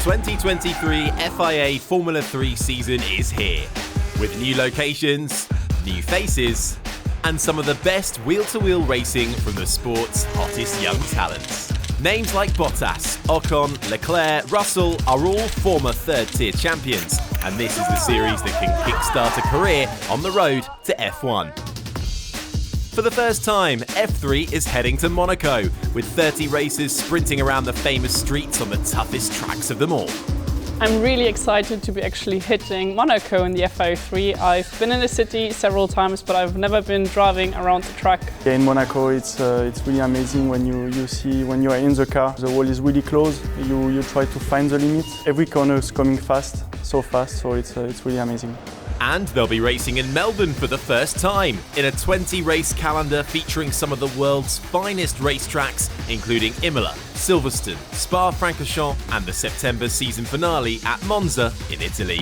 2023 FIA Formula 3 season is here, with new locations, new faces, and some of the best wheel-to-wheel racing from the sport's hottest young talents. Names like Bottas, Ocon, Leclerc, Russell are all former third-tier champions, and this is the series that can kickstart a career on the road to F1. For the first time, F3 is heading to Monaco, with 30 racers sprinting around the famous streets on the toughest tracks of them all. I'm really excited to be actually hitting Monaco in the FIA3. I've been in the city several times, but I've never been driving around the track. Yeah, in Monaco, it's really amazing when you are in the car. The wall is really close. You try to find the limit. Every corner is coming fast, so it's really amazing. And they'll be racing in Melbourne for the first time, in a 20-race calendar featuring some of the world's finest racetracks, including Imola, Silverstone, Spa-Francorchamps, and the September season finale at Monza in Italy.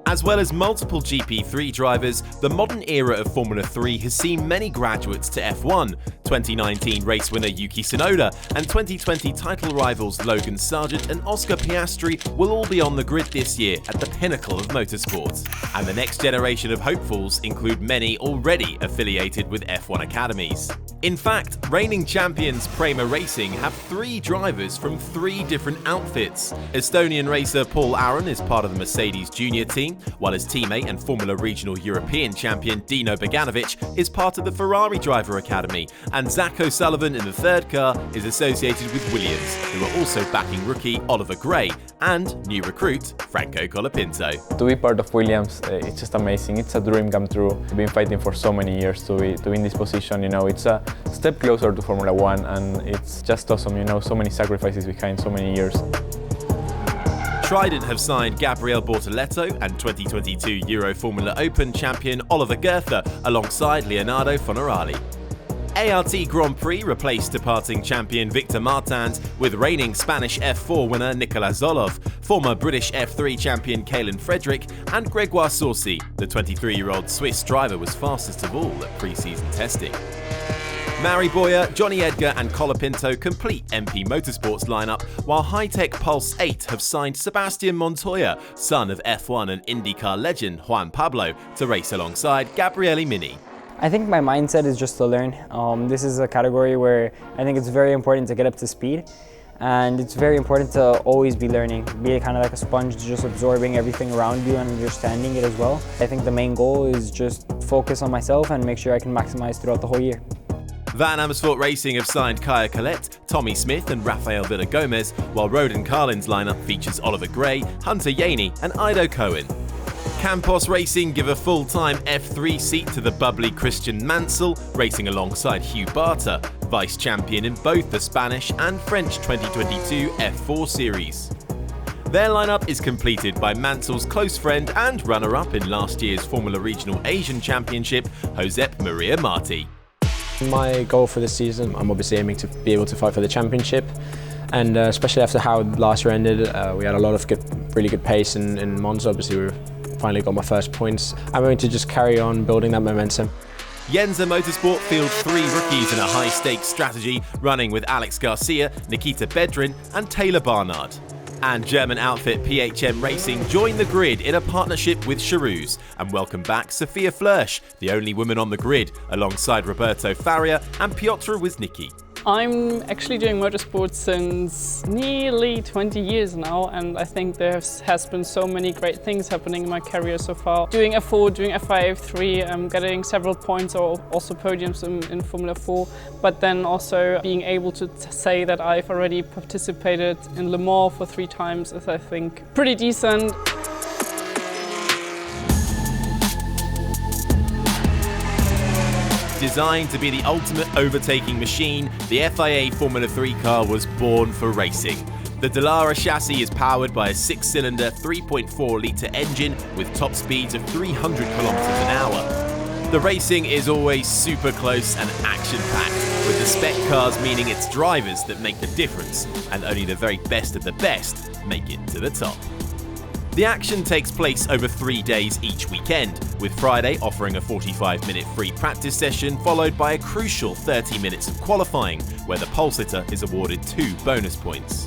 As well as multiple GP3 drivers, the modern era of Formula 3 has seen many graduates to F1. 2019 race winner Yuki Tsunoda and 2020 title rivals Logan Sargent and Oscar Piastri will all be on the grid this year at the pinnacle of motorsport. And the next generation of hopefuls include many already affiliated with F1 Academies. In fact, reigning champions Prema Racing have 3 drivers from 3 different outfits. Estonian racer Paul Aron is part of the Mercedes Junior team, while his teammate and Formula Regional European champion Dino Beganovic is part of the Ferrari Driver Academy, and Zach O'Sullivan in the third car is associated with Williams, who are also backing rookie Oliver Gray and new recruit Franco Colapinto. To be part of Williams, it's just amazing. It's a dream come true. I've been fighting for so many years to be in this position. It's a step closer to Formula 1, and it's just awesome. So many sacrifices behind so many years. Trident have signed Gabriele Bortoleto and 2022 Euro Formula Open champion Oliver Goethe alongside Leonardo Fonorali. ART Grand Prix replaced departing champion Victor Martins with reigning Spanish F4 winner Nicolas Zolov, former British F3 champion Kalen Frederick, and Gregoire Saucy. The 23-year-old Swiss driver was fastest of all at pre-season testing. Mari Boyer, Johnny Edgar and Colapinto complete MP Motorsports lineup, while High-Tech Pulse 8 have signed Sebastian Montoya, son of F1 and IndyCar legend Juan Pablo, to race alongside Gabriele Mini. I think my mindset is just to learn. This is a category where I think it's very important to get up to speed, and it's very important to always be learning, be kind of like a sponge, just absorbing everything around you and understanding it as well. I think the main goal is just focus on myself and make sure I can maximize throughout the whole year. Van Amersfoort Racing have signed Kaya Collette, Tommy Smith and Rafael Villa-Gomez, while Roden Carlin's lineup features Oliver Gray, Hunter Yaney and Ido Cohen. Campos Racing give a full-time F3 seat to the bubbly Christian Mansell, racing alongside Hugh Barter, vice-champion in both the Spanish and French 2022 F4 series. Their lineup is completed by Mansell's close friend and runner-up in last year's Formula Regional Asian Championship, Josep Maria Marti. My goal for this season, I'm obviously aiming to be able to fight for the championship, and especially after how last year ended, we had a lot of really good pace in Monza. Obviously we finally got my first points. I'm going to just carry on building that momentum. Yenza Motorsport fields 3 rookies in a high-stakes strategy, running with Alex Garcia, Nikita Bedrin and Taylor Barnard. And German outfit PHM Racing join the grid in a partnership with Charouz and welcome back Sophia Flörsch, the only woman on the grid, alongside Roberto Faria and Piotr Wisnicki. I'm actually doing motorsports since nearly 20 years now, and I think there has been so many great things happening in my career so far. Doing F4, doing FIA3, I'm getting several points or also podiums in Formula 4, but then also being able to say that I've already participated in Le Mans for 3 times is, I think, pretty decent. Designed to be the ultimate overtaking machine, the FIA Formula 3 car was born for racing. The Dallara chassis is powered by a 6-cylinder 3.4-litre engine with top speeds of 300 kilometers an hour. The racing is always super close and action-packed, with the spec cars meaning it's drivers that make the difference, and only the very best of the best make it to the top. The action takes place over 3 days each weekend, with Friday offering a 45-minute free practice session followed by a crucial 30 minutes of qualifying, where the pole sitter is awarded 2 bonus points.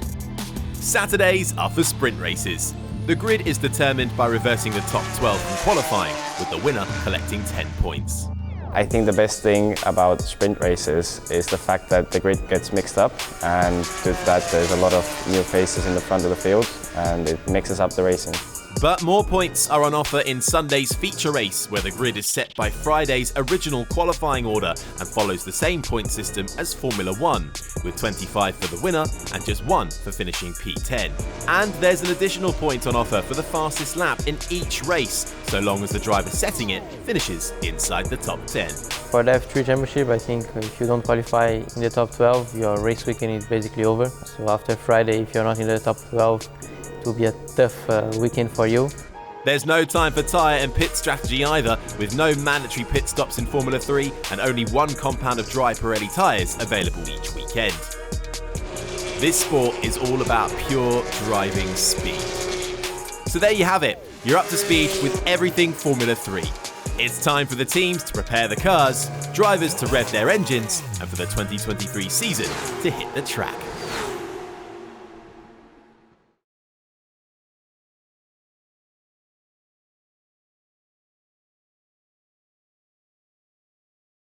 Saturdays are for sprint races. The grid is determined by reversing the top 12 from qualifying, with the winner collecting 10 points. I think the best thing about sprint races is the fact that the grid gets mixed up, and with that there's a lot of new faces in the front of the field and it mixes up the racing. But more points are on offer in Sunday's feature race, where the grid is set by Friday's original qualifying order and follows the same point system as Formula 1, with 25 for the winner and just 1 for finishing P10. And there's an additional point on offer for the fastest lap in each race, so long as the driver setting it finishes inside the top 10. For the F3 Championship, I think if you don't qualify in the top 12, your race weekend is basically over. So after Friday, if you're not in the top 12, it will be a tough weekend for you. There's no time for tyre and pit strategy either, with no mandatory pit stops in Formula 3 and only 1 compound of dry Pirelli tyres available each weekend. This sport is all about pure driving speed. So there you have it, you're up to speed with everything Formula 3. It's time for the teams to prepare the cars, drivers to rev their engines, and for the 2023 season to hit the track.